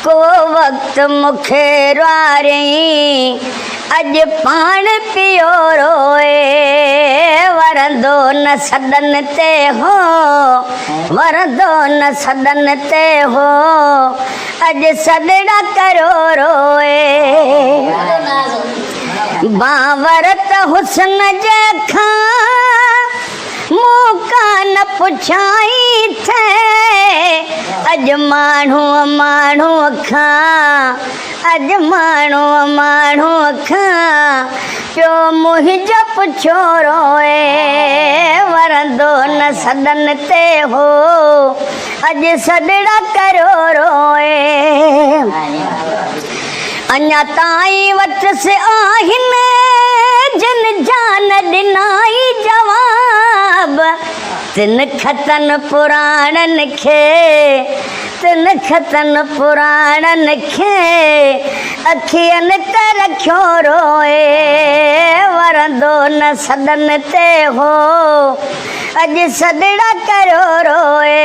को वक्त मुखे द्वारे अज पान पियो रोए वरंदो न सदन ते हो वरंदो न सदन ते हो अज सदड़ा करो रोए बावरत हुस्न जखा मूका न पुछाई थे अज माण्हू माण्हू खां अज माण्हू माण्हू खां पियो मुंहिंजो पुछो रोए वरंदो न सदन ते हो अज सदड़ा करो रोए अञा ताईं वट से आहिनि जिन जान ॾिनाई जवाब तिन खतन पुराणनि खे तिन खतन पुराणनि खे अखियनि त रखियो रोए वरंदो न सदन ते हो अॼु सदड़ा करो रोए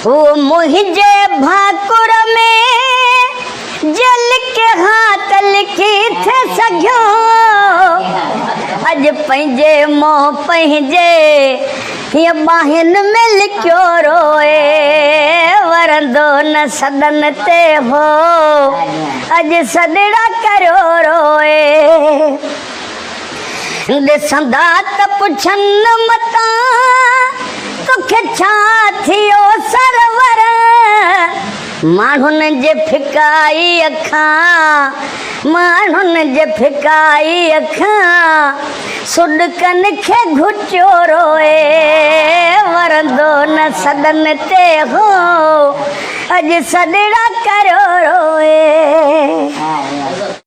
हू मुंहिंजे भाकुर में जल के हाथ लिखी थे सघियो अज पंहिंजे मोह पंहिंजे हीअ ॿाहिनि में लिखियो रोए वरंदो न सदन ते हो अॼु सदड़ा करो रोए ॾिसंदा त पुछनि मता तोखे छा थियो सरवर माण्हुनि जे फिकाई अखां माण्हुनि जे फिकाई अखां सुॾकनि खे घुचियो रोए वरंदो न सदन ते हो अॼु सदड़ा करो रोए।